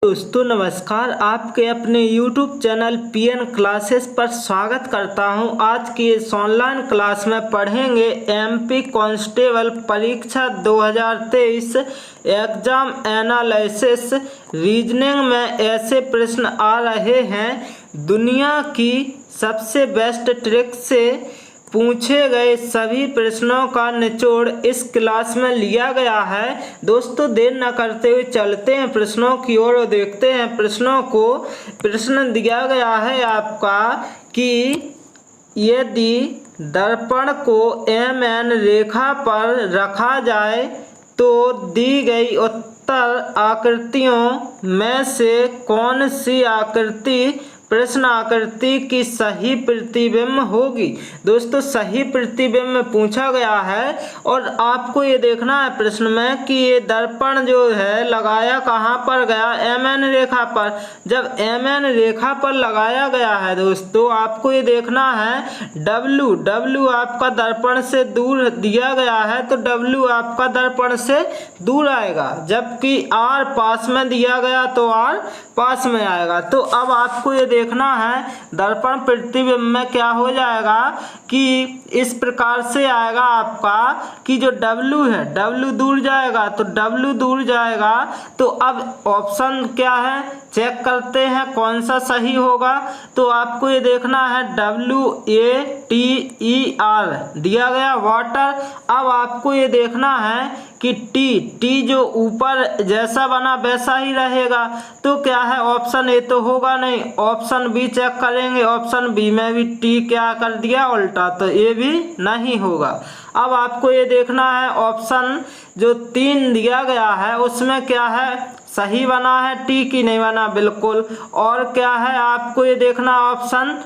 दोस्तों नमस्कार, आपके अपने YouTube चैनल PN क्लासेस पर स्वागत करता हूं। आज की इस ऑनलाइन क्लास में पढ़ेंगे MP कांस्टेबल परीक्षा 2023 एग्जाम एनालिसिस। रीजनिंग में ऐसे प्रश्न आ रहे हैं, दुनिया की सबसे बेस्ट ट्रिक से पूछे गए सभी प्रश्नों का निचोड़ इस क्लास में लिया गया है। दोस्तों देर न करते हुए चलते हैं प्रश्नों की ओर और देखते हैं प्रश्नों को। प्रश्न दिया गया है आपका कि यदि दर्पण को MN रेखा पर रखा जाए तो दी गई उत्तर आकृतियों में से कौन सी आकृति प्रश्न आकृति की सही प्रतिबिंब होगी। दोस्तों सही प्रतिबिंब में पूछा गया है और आपको ये देखना है प्रश्न में कि ये दर्पण जो है लगाया कहाँ पर गया, MN रेखा पर। जब MN रेखा पर लगाया गया है दोस्तों, आपको ये देखना है W आपका दर्पण से दूर दिया गया है तो W आपका दर्पण से दूर आएगा, जबकि R पास में दिया गया तो R पास में आएगा। तो अब आपको ये देखना है दर्पण प्रतिबिंब में क्या हो जाएगा कि इस प्रकार से आएगा आपका कि जो W है W दूर जाएगा तो W दूर जाएगा। तो अब ऑप्शन क्या है, चेक करते हैं कौन सा सही होगा। तो आपको ये देखना है WATER दिया गया वाटर। अब आपको ये देखना है कि T जो ऊपर जैसा बना वैसा ही रहेगा, तो क्या है ऑप्शन ए तो होगा नहीं, ऑप्शन बी चेक करेंगे। ऑप्शन बी में भी T क्या कर दिया उल्टा, तो ये भी नहीं होगा। अब आपको ये देखना है ऑप्शन जो 3 दिया गया है उसमें क्या है सही बना है, T की नहीं बना बिल्कुल। और क्या है आपको ये देखना ऑप्शन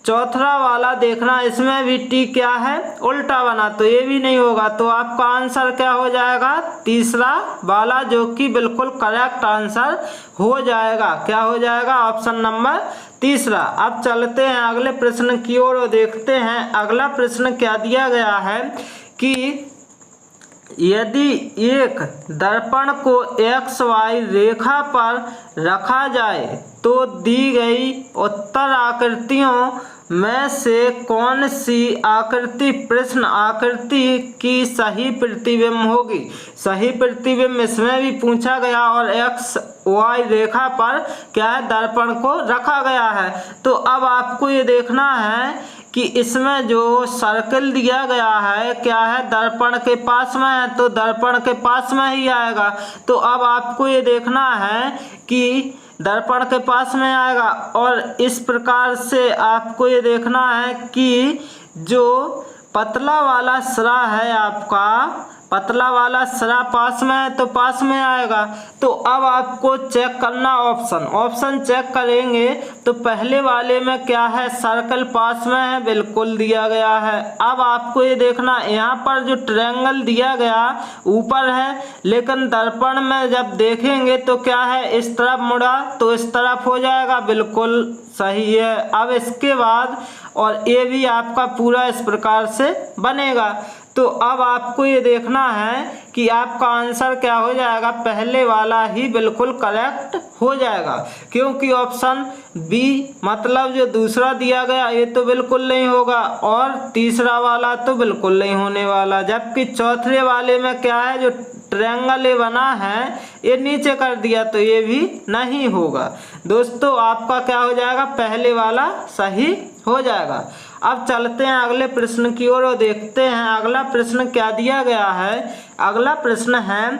चौथा वाला देखना, इसमें भी T क्या है उल्टा बना, तो ये भी नहीं होगा। तो आपका आंसर क्या हो जाएगा, तीसरा वाला, जो कि बिल्कुल करेक्ट आंसर हो जाएगा। क्या हो जाएगा, ऑप्शन नंबर तीसरा। अब चलते हैं अगले प्रश्न की ओर और देखते हैं अगला प्रश्न क्या दिया गया है कि यदि एक दर्पण को XY रेखा पर रखा जाए तो दी गई उत्तर आकृतियों में से कौन सी आकृति प्रश्न आकृति की सही प्रतिबिंब होगी। सही प्रतिबिंब इसमें भी पूछा गया और XY रेखा पर क्या है दर्पण को रखा गया है। तो अब आपको ये देखना है कि इसमें जो सर्कल दिया गया है क्या है दर्पण के पास में है, तो दर्पण के पास में ही आएगा। तो अब आपको ये देखना है कि दर्पण के पास में आएगा और इस प्रकार से आपको ये देखना है कि जो पतला वाला सिरा है आपका, पतला वाला सिरा पास में है तो पास में आएगा। तो अब आपको चेक करना ऑप्शन चेक करेंगे तो पहले वाले में क्या है सर्कल पास में है, बिल्कुल दिया गया है। अब आपको ये देखना यहाँ पर जो ट्रायंगल दिया गया ऊपर है, लेकिन दर्पण में जब देखेंगे तो क्या है इस तरफ मुड़ा तो इस तरफ हो जाएगा, बिल्कुल सही है। अब इसके बाद और ये भी आपका पूरा इस प्रकार से बनेगा। तो अब आपको ये देखना है कि आपका आंसर क्या हो जाएगा, पहले वाला ही बिल्कुल करेक्ट हो जाएगा, क्योंकि ऑप्शन बी मतलब जो दूसरा दिया गया ये तो बिल्कुल नहीं होगा और तीसरा वाला तो बिल्कुल नहीं होने वाला, जबकि चौथे वाले में क्या है जो ट्रायंगल ये बना है ये नीचे कर दिया तो ये भी नहीं होगा। दोस्तों आपका क्या हो जाएगा, पहले वाला सही हो जाएगा। अब चलते हैं अगले प्रश्न की ओर और देखते हैं अगला प्रश्न क्या दिया गया है। अगला प्रश्न है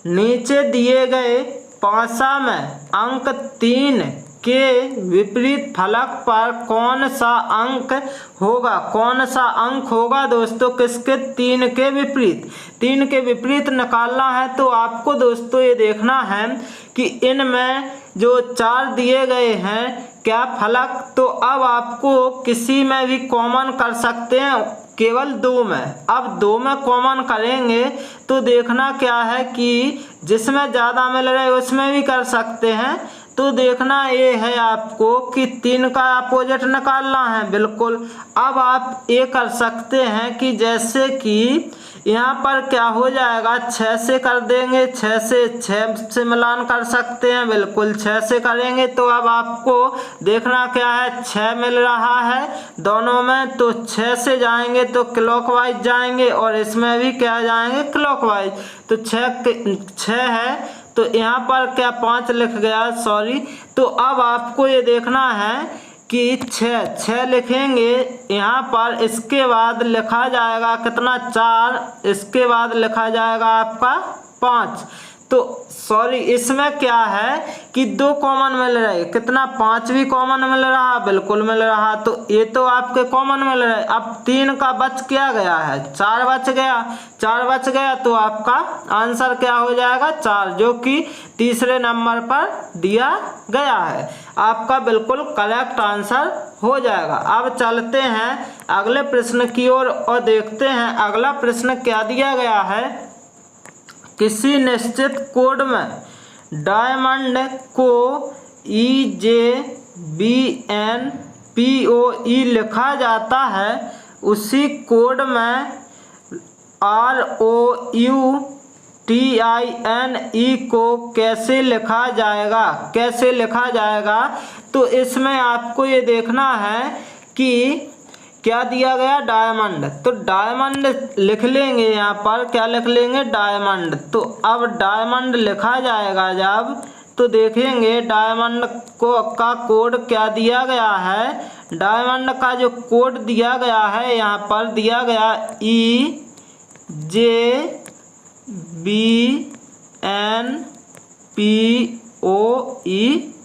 नीचे दिए गए पासा में अंक 3 के विपरीत फलक पर कौन सा अंक होगा। कौन सा अंक होगा दोस्तों, किसके 3 के विपरीत, 3 के विपरीत निकालना है। तो आपको दोस्तों ये देखना है कि इनमें जो 4 दिए गए हैं क्या फलक, तो अब आपको किसी में भी कॉमन कर सकते हैं, केवल 2 में। अब 2 में कॉमन करेंगे तो देखना क्या है कि जिसमें ज़्यादा मिल रहे उसमें भी कर सकते हैं। तो देखना ये है आपको कि 3 का अपोजिट निकालना है। बिल्कुल, अब आप ये कर सकते हैं कि जैसे कि यहाँ पर क्या हो जाएगा, 6 से कर देंगे, 6 से मिलान कर सकते हैं। बिल्कुल 6 से करेंगे तो अब आपको देखना क्या है, 6 मिल रहा है दोनों में, तो 6 से जाएंगे तो क्लॉकवाइज जाएंगे और इसमें भी क्या जाएंगे, क्लॉकवाइज। तो 6 है तो यहाँ पर क्या 5 लिख गया, सॉरी। तो अब आपको ये देखना है कि 6 लिखेंगे यहाँ पर, इसके बाद लिखा जाएगा कितना, 4, इसके बाद लिखा जाएगा आपका 5। तो सॉरी, इसमें क्या है कि 2 कॉमन मिल रहे, कितना, 5 भी कॉमन मिल रहा, बिल्कुल मिल रहा। तो ये तो आपके कॉमन मिल रहे। अब 3 का बच क्या गया है, 4 बच गया, 4 बच गया तो आपका आंसर क्या हो जाएगा, 4, जो कि तीसरे नंबर पर दिया गया है। आपका बिल्कुल करेक्ट आंसर हो जाएगा। अब चलते हैं अगले प्रश्न की ओर और देखते हैं अगला प्रश्न क्या दिया गया है। किसी निश्चित कोड में डायमंड को EJBNPOE लिखा जाता है, उसी कोड में ROUTINE को कैसे लिखा जाएगा, कैसे लिखा जाएगा। तो इसमें आपको ये देखना है कि क्या दिया गया, डायमंड। तो डायमंड लिख लेंगे, यहाँ पर क्या लिख लेंगे, डायमंड। तो अब डायमंड लिखा जाएगा जब, तो देखेंगे डायमंड का कोड क्या दिया गया है। डायमंड का जो कोड दिया गया है, यहाँ पर दिया गया EJBNPOE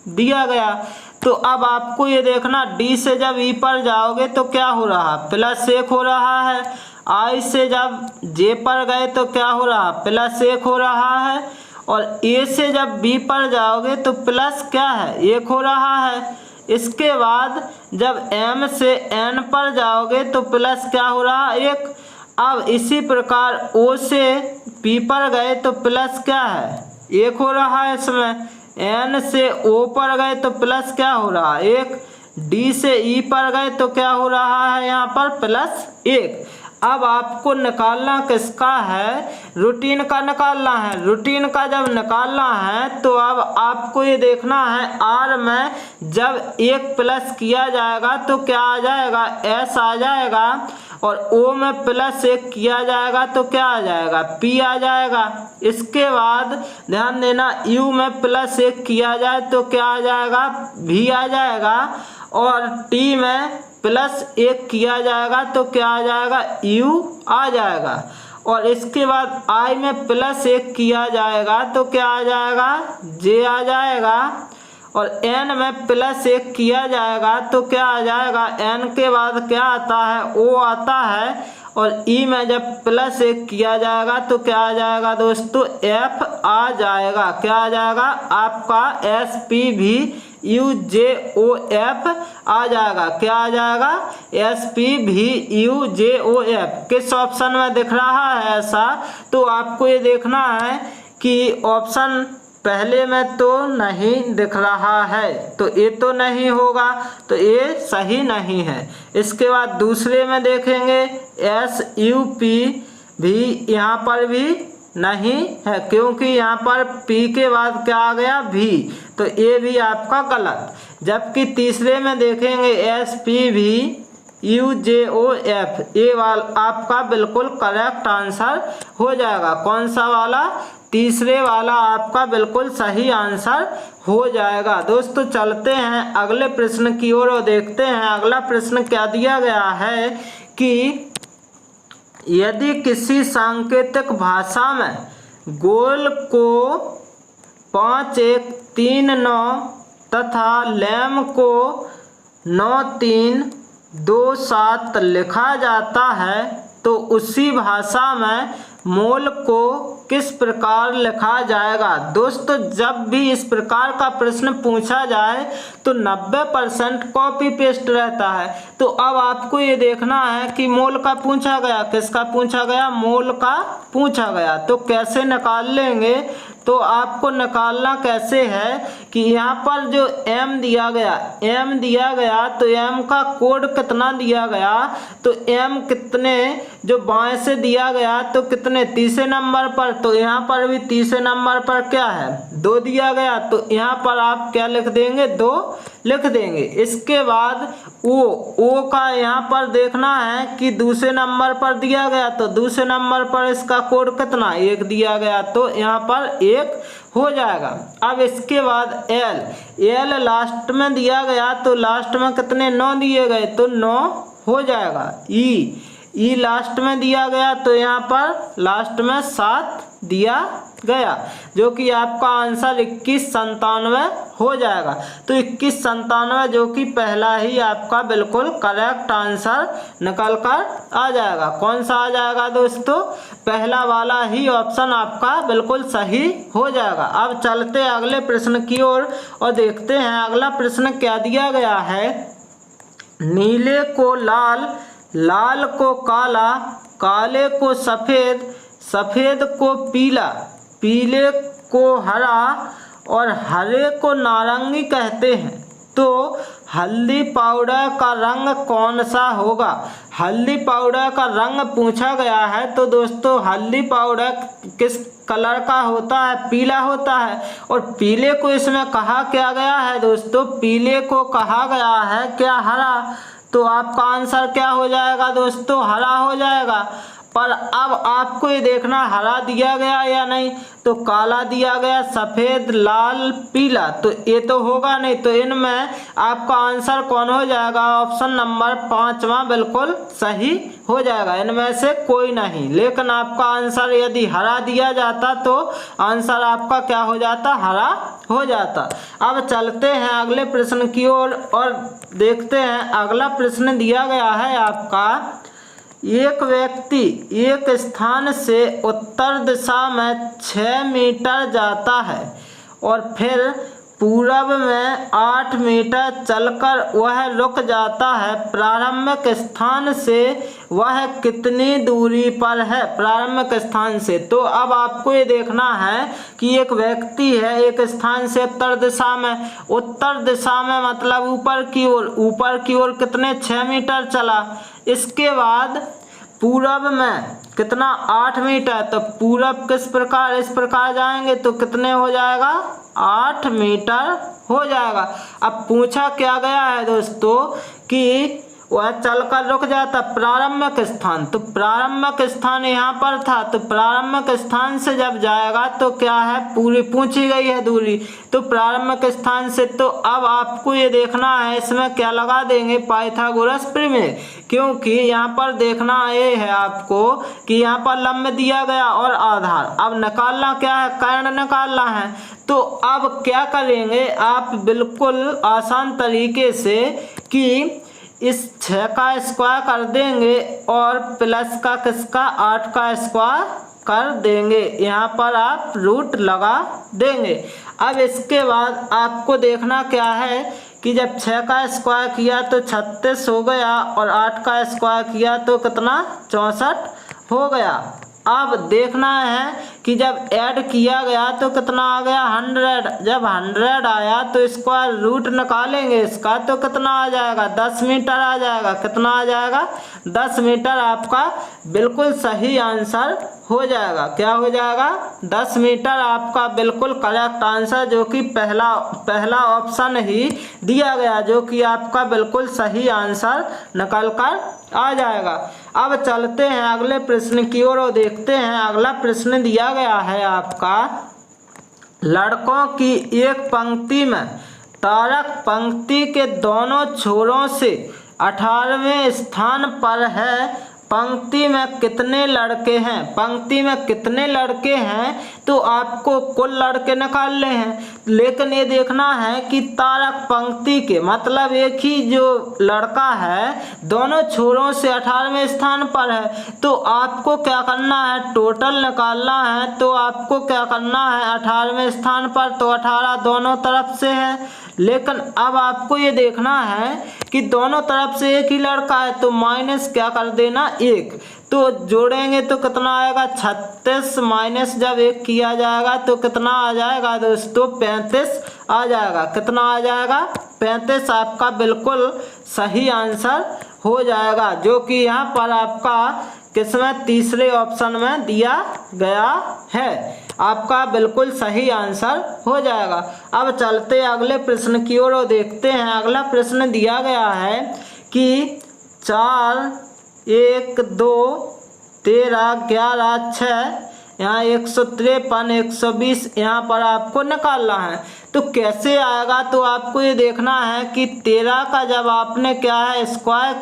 दिया गया। तो अब आपको ये देखना, डी से जब ई पर जाओगे तो क्या हो रहा, +1 हो रहा है। आई से जब जे पर गए तो क्या हो रहा, +1 हो रहा है। और ए से जब बी पर जाओगे तो प्लस क्या है, 1 हो रहा है। इसके बाद जब एम से एन पर जाओगे तो प्लस क्या हो रहा, 1। अब इसी प्रकार ओ से पी पर गए तो प्लस क्या है, 1 हो रहा है इसमें। एन से ओ पर गए तो प्लस क्या हो रहा है, 1। डी से ई पर गए तो क्या हो रहा है, यहाँ पर +1। अब आपको निकालना किसका है, रूटीन का निकालना है। रूटीन का जब निकालना है तो अब आपको ये देखना है, आर में जब 1 प्लस किया जाएगा तो क्या आ जाएगा, एस आ जाएगा। और ओ में +1 किया जाएगा तो क्या आ जाएगा, पी आ जाएगा। इसके बाद ध्यान देना, यू में +1 किया जाए तो क्या आ जाएगा, भी आ जाएगा। और टी में +1 किया जाएगा तो क्या आ जाएगा, यू आ जाएगा। और इसके बाद आई में +1 किया जाएगा तो क्या आ जाएगा, जे आ जाएगा। और एन में +1 किया जाएगा तो क्या आ जाएगा, एन के बाद क्या आता है, ओ आता है। और ई में जब +1 किया जाएगा तो क्या आ जाएगा दोस्तों, एफ आ जाएगा। क्या आ जाएगा, आपका SPVUJOF आ जाएगा। क्या आ जाएगा, SPVUJOF। किस ऑप्शन में दिख रहा है ऐसा, तो आपको ये देखना है कि ऑप्शन पहले में तो नहीं दिख रहा है, तो ये तो नहीं होगा, तो ये सही नहीं है। इसके बाद दूसरे में देखेंगे, SUP भी यहाँ पर भी नहीं है, क्योंकि यहाँ पर P के बाद क्या आ गया, भी, तो ये भी आपका गलत। जबकि तीसरे में देखेंगे SPVUJOF, ये वाला आपका बिल्कुल करेक्ट आंसर हो जाएगा। कौन सा वाला, तीसरे वाला आपका बिल्कुल सही आंसर हो जाएगा। दोस्तों चलते हैं अगले प्रश्न की ओर और देखते हैं अगला प्रश्न क्या दिया गया है कि यदि किसी सांकेतिक भाषा में गोल को 5139 तथा लैम को 9327 लिखा जाता है, तो उसी भाषा में मोल को किस प्रकार लिखा जाएगा। दोस्तों जब भी इस प्रकार का प्रश्न पूछा जाए तो 90% कॉपी पेस्ट रहता है। तो अब आपको ये देखना है कि मोल का पूछा गया, किसका पूछा गया, मोल का पूछा गया। तो कैसे निकाल लेंगे, तो आपको निकालना कैसे है कि यहाँ पर जो m दिया गया तो m का कोड कितना दिया गया, तो m कितने जो बाएं से दिया गया तो कितने तीसरे नंबर पर, तो यहाँ पर भी तीसरे नंबर पर क्या है 2 दिया गया, तो यहाँ पर आप क्या लिख देंगे 2 लिख देंगे। इसके बाद ओ का यहाँ पर देखना है कि दूसरे नंबर पर दिया गया, तो दूसरे नंबर पर इसका कोड कितना 1 दिया गया, तो यहाँ पर 1 हो जाएगा। अब इसके बाद एल लास्ट में दिया गया, तो लास्ट में कितने 9 दिए गए, तो 9 हो जाएगा। ई लास्ट में दिया गया, तो यहाँ पर लास्ट में 7 दिया गया, जो कि आपका आंसर 2197 हो जाएगा। तो 2197 जो कि पहला ही आपका बिल्कुल करेक्ट आंसर निकल कर आ जाएगा। कौन सा आ जाएगा दोस्तों, पहला वाला ही ऑप्शन आपका बिल्कुल सही हो जाएगा। अब चलते अगले प्रश्न की ओर और देखते हैं अगला प्रश्न क्या दिया गया है। नीले को लाल, लाल को काला, काले को सफ़ेद, सफ़ेद को पीला, पीले को हरा और हरे को नारंगी कहते हैं, तो हल्दी पाउडर का रंग कौन सा होगा। हल्दी पाउडर का रंग पूछा गया है, तो दोस्तों हल्दी पाउडर किस कलर का होता है, पीला होता है। और पीले को इसमें कहा क्या गया है दोस्तों, पीले को कहा गया है क्या हरा, तो आपका आंसर क्या हो जाएगा दोस्तों, हरा हो जाएगा। पर अब आपको ये देखना हरा दिया गया या नहीं, तो काला दिया गया, सफ़ेद, लाल, पीला, तो ये तो होगा नहीं, तो इनमें आपका आंसर कौन हो जाएगा, ऑप्शन नंबर 5वां बिल्कुल सही हो जाएगा, इनमें से कोई नहीं। लेकिन आपका आंसर यदि हरा दिया जाता तो आंसर आपका क्या हो जाता, हरा हो जाता। अब चलते हैं अगले प्रश्न की ओर और देखते हैं अगला प्रश्न दिया गया है आपका। एक व्यक्ति एक स्थान से उत्तर दिशा में 6 मीटर जाता है और फिर पूरब में 8 मीटर चलकर वह रुक जाता है। प्रारंभिक स्थान से वह कितनी दूरी पर है, प्रारंभिक स्थान से। तो अब आपको ये देखना है कि एक व्यक्ति है एक स्थान से उत्तर दिशा में, उत्तर दिशा में मतलब ऊपर की ओर, ऊपर की ओर कितने 6 मीटर चला। इसके बाद पूरब में कितना 8 मीटर, तो पूरब किस प्रकार, इस प्रकार जाएंगे तो कितने हो जाएगा 8 मीटर हो जाएगा। अब पूछा क्या गया है दोस्तों कि वह चलकर रुक जाता प्रारंभिक स्थान, तो प्रारंभिक स्थान यहाँ पर था, तो प्रारंभिक स्थान से जब जाएगा तो क्या है पूरी पूछी गई है दूरी, तो प्रारंभिक स्थान से। तो अब आपको ये देखना है इसमें क्या लगा देंगे, पाइथागोरस प्रमेय, क्योंकि यहाँ पर देखना ये है आपको कि यहाँ पर लंब दिया गया और आधार। अब निकालना क्या है, कर्ण निकालना है। तो अब क्या करेंगे आप बिल्कुल आसान तरीके से कि इस 6 का स्क्वायर कर देंगे और प्लस का किसका 8 का स्क्वायर कर देंगे, यहाँ पर आप रूट लगा देंगे। अब इसके बाद आपको देखना क्या है कि जब 6 का स्क्वायर किया तो 36 हो गया और 8 का स्क्वायर किया तो कितना 64 हो गया। अब देखना है कि जब ऐड किया गया तो कितना आ गया 100, जब 100 आया तो स्क्वायर रूट निकालेंगे इसका तो कितना आ जाएगा 10 मीटर आ जाएगा। कितना आ जाएगा 10 मीटर, आपका बिल्कुल सही आंसर हो जाएगा। क्या हो जाएगा 10 मीटर आपका बिल्कुल करेक्ट आंसर, जो कि पहला ऑप्शन ही दिया गया, जो कि आपका बिल्कुल सही आंसर निकल कर आ जाएगा। अब चलते हैं अगले प्रश्न की ओर और देखते हैं अगला प्रश्न दिया गया है आपका। लड़कों की एक पंक्ति में तारक पंक्ति के दोनों छोरों से 18वें स्थान पर है। पंक्ति में कितने लड़के हैं, पंक्ति में कितने लड़के हैं, तो आपको कुल लड़के निकालने हैं। लेकिन ये देखना है कि तारक पंक्ति के मतलब एक ही जो लड़का है दोनों छोरों से 18वें स्थान पर है, तो आपको क्या करना है टोटल निकालना है। तो आपको क्या करना है 18वें स्थान पर तो 18 दोनों तरफ से है, लेकिन अब आपको ये देखना है कि दोनों तरफ से एक ही लड़का है, तो माइनस क्या कर देना 1, तो जोड़ेंगे तो कितना आएगा 36 माइनस जब 1 किया जाएगा तो कितना आ जाएगा दोस्तों 35 आ जाएगा। कितना आ जाएगा 35 आपका बिल्कुल सही आंसर हो जाएगा, जो कि यहाँ पर आपका किसमें तीसरे ऑप्शन में दिया गया है। आपका बिल्कुल सही आंसर हो जाएगा। अब चलते अगले प्रश्न की ओर और देखते हैं। अगला प्रश्न दिया गया है कि 4 1 2 13 11 6 यहाँ 153 120 यहाँ पर आपको निकालना है। तो कैसे आएगा, तो आपको ये देखना है कि 13 का जब आपने क्या है स्क्वायर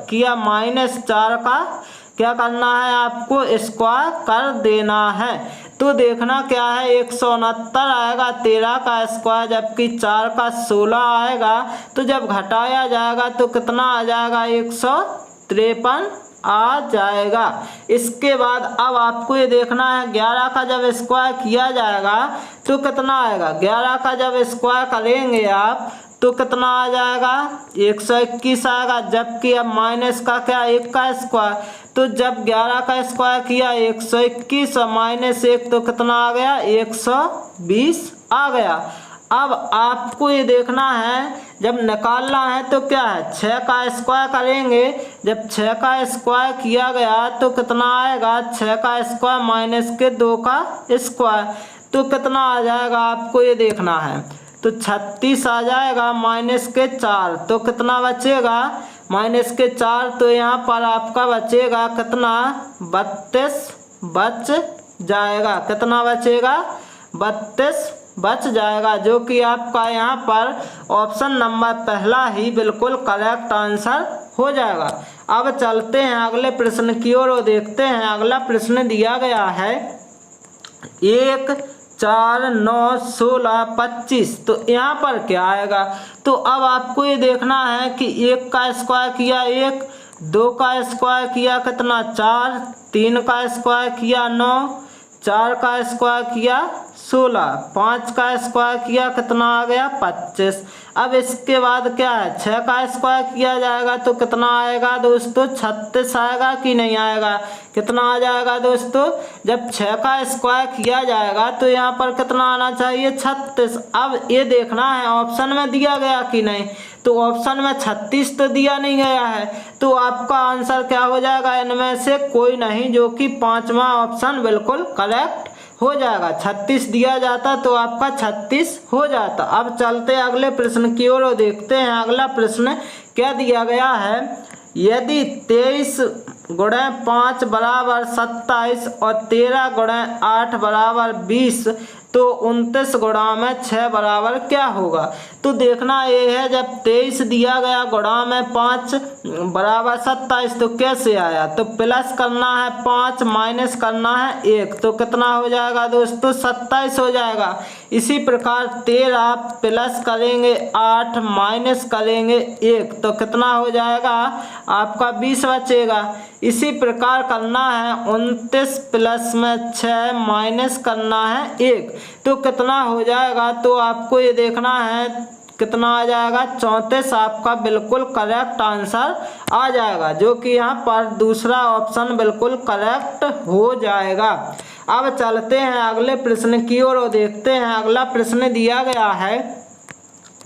किया माइनस 4 का क्या करना है, आपको स्क्वायर कर देना है। तो देखना क्या है 169 आएगा 13 का स्क्वायर, जबकि 4 का 16 आएगा। तो जब घटाया जाएगा तो कितना आ जाएगा 153 आ जाएगा। इसके बाद अब आपको ये देखना है 11 का जब स्क्वायर किया जाएगा तो कितना आएगा, 11 का जब स्क्वायर करेंगे आप तो कितना आ जाएगा 121 आएगा, जबकि अब माइनस का क्या 1 का स्क्वायर, तो जब 11 का स्क्वायर किया 121 और माइनस 1 तो कितना आ गया 120 आ गया। अब आपको ये देखना है जब निकालना है तो क्या है 6 का स्क्वायर करेंगे, जब 6 का स्क्वायर किया गया तो कितना आएगा 6 का स्क्वायर माइनस के 2 का स्क्वायर, तो कितना आ जाएगा आपको ये देखना है। तो 36 आ जाएगा माइनस के 4, तो कितना बचेगा माइनस के 4, तो यहाँ पर आपका बचेगा कितना 32 बच जाएगा। कितना बचेगा 32 बच जाएगा, जो कि आपका यहाँ पर ऑप्शन नंबर पहला ही बिल्कुल करेक्ट आंसर हो जाएगा। अब चलते हैं अगले प्रश्न की ओर और देखते हैं। अगला प्रश्न दिया गया है 1 4 9 16 25, तो यहाँ पर क्या आएगा, तो अब आपको ये देखना है कि 1 का स्क्वायर किया 1, 2 का स्क्वायर किया कितना 4, 3 का स्क्वायर किया 9, 4 का स्क्वायर किया 16, 5 का स्क्वायर किया कितना आ गया 25। अब इसके बाद क्या है 6 का स्क्वायर किया जाएगा तो कितना आएगा दोस्तों 36 आएगा कि नहीं आएगा, कितना आ जाएगा दोस्तों, जब 6 का स्क्वायर किया जाएगा तो यहाँ पर कितना आना चाहिए 36। अब ये देखना है ऑप्शन में दिया गया कि नहीं, तो ऑप्शन में 36 तो दिया नहीं गया है, तो आपका आंसर क्या हो जाएगा इनमें से कोई नहीं, जो कि 5वां ऑप्शन बिल्कुल करेक्ट हो जाएगा। 36 दिया जाता तो आपका 36 हो जाता। अब चलते अगले प्रश्न की ओर और देखते हैं। अगला प्रश्न क्या दिया गया है, यदि 23 गुणे 5 बराबर 27 और 13 गुणे 8 बराबर 20 तो 29 गुणा में 6 बराबर क्या होगा। तो देखना ये है जब 23 दिया गया गुणा में 5 बराबर 27 तो कैसे आया, तो प्लस करना है 5 माइनस करना है 1, तो कितना हो जाएगा दोस्तों 27 हो जाएगा। इसी प्रकार 13 प्लस करेंगे 8 माइनस करेंगे 1 तो कितना हो जाएगा आपका 20 बचेगा। इसी प्रकार करना है 29 प्लस में 6 माइनस करना है 1 तो कितना हो जाएगा, तो आपको ये देखना है कितना आ जाएगा 34 आपका बिल्कुल करेक्ट आंसर आ जाएगा, जो कि यहाँ पर दूसरा ऑप्शन बिल्कुल करेक्ट हो जाएगा। अब चलते हैं अगले प्रश्न की ओर और देखते हैं। अगला प्रश्न दिया गया है,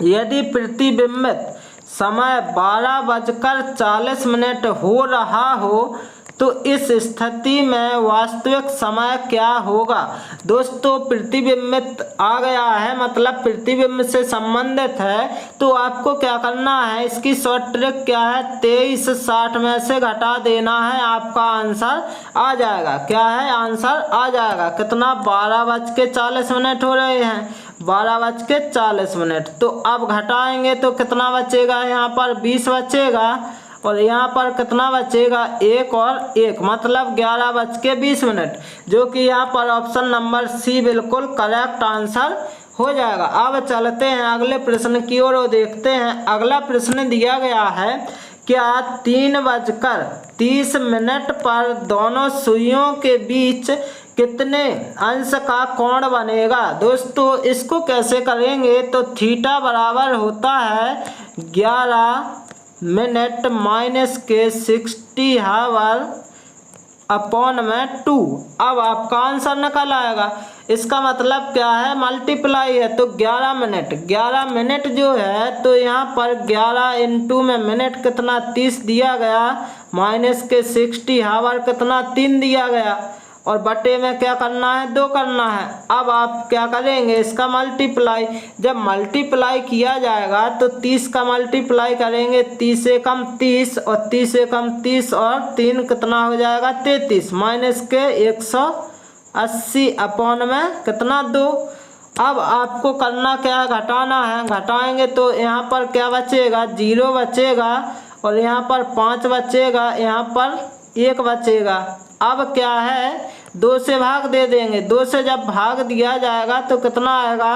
यदि प्रतिबिंबित समय 12:40 हो रहा हो तो इस स्थिति में वास्तविक समय क्या होगा। दोस्तों प्रतिबिंबित आ गया है, मतलब प्रतिबिंब से संबंधित है, तो आपको क्या करना है, इसकी शॉर्ट ट्रिक क्या है 23 60 में से घटा देना है, आपका आंसर आ जाएगा। क्या है आंसर आ जाएगा कितना 12:40 हो रहे हैं 12:40, तो अब घटाएंगे तो कितना बचेगा, यहाँ पर 20 बचेगा और यहाँ पर कितना बचेगा 1 और 1 मतलब 11:20, जो कि यहाँ पर ऑप्शन नंबर सी बिल्कुल करेक्ट आंसर हो जाएगा। अब चलते हैं अगले प्रश्न की ओर और देखते हैं। अगला प्रश्न दिया गया है, क्या 3:30 पर दोनों सुइयों के बीच कितने अंश का कोण बनेगा। दोस्तों इसको कैसे करेंगे, तो थीटा बराबर होता है 11 मिनट माइनस के 60 हावर अपॉन में 2। अब आपका आंसर निकल आएगा। इसका मतलब क्या है, मल्टीप्लाई है, तो 11 मिनट जो है, तो यहाँ पर 11 इंटू में मिनट कितना 30 दिया गया, माइनस के 60 हावर कितना 3 दिया गया, और बटे में क्या करना है 2 करना है। अब आप क्या करेंगे, इसका मल्टीप्लाई। जब मल्टीप्लाई किया जाएगा तो 30 का मल्टीप्लाई करेंगे, 30 से कम 30 और 30 से कम 30 और 3 कितना हो जाएगा 33, माइनस के 180 अपॉन में कितना 2। अब आपको करना क्या है, घटाना है। घटाएंगे तो यहाँ पर क्या बचेगा, 0 बचेगा, और यहाँ पर 5 बचेगा, यहाँ पर 1 बचेगा। अब क्या है, 2 से भाग दे देंगे। 2 से जब भाग दिया जाएगा तो कितना आएगा,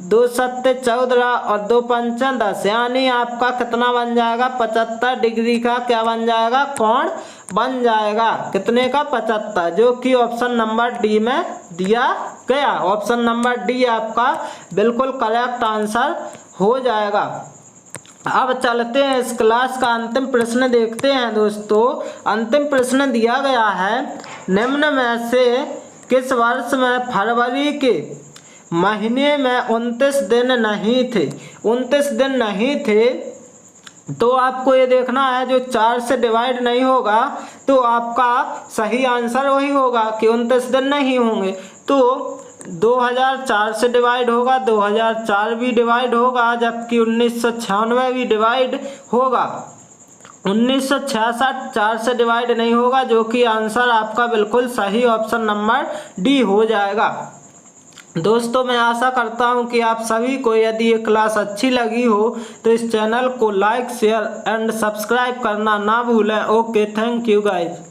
2 सत्ते 14 और 2 पंचा 10, यानी आपका कितना बन जाएगा 75 डिग्री का क्या बन जाएगा, कोण बन जाएगा। कितने का 75, जो कि ऑप्शन नंबर डी में दिया गया। ऑप्शन नंबर डी आपका बिल्कुल करेक्ट आंसर हो जाएगा। अब चलते हैं इस क्लास का अंतिम प्रश्न देखते हैं। दोस्तों अंतिम प्रश्न दिया गया है, निम्न में से किस वर्ष में फरवरी के महीने में 29 दिन नहीं थे। 29 दिन नहीं थे तो आपको ये देखना है, जो 4 से डिवाइड नहीं होगा तो आपका सही आंसर वही होगा कि 29 दिन नहीं होंगे। तो 2004 से डिवाइड होगा, 2004 भी डिवाइड होगा, जबकि 1996 भी डिवाइड होगा। 1966 4 से डिवाइड नहीं होगा, जो कि आंसर आपका बिल्कुल सही ऑप्शन नंबर डी हो जाएगा। दोस्तों मैं आशा करता हूं कि आप सभी को यदि ये क्लास अच्छी लगी हो तो इस चैनल को लाइक शेयर एंड सब्सक्राइब करना ना भूलें। Okay, thank you guys.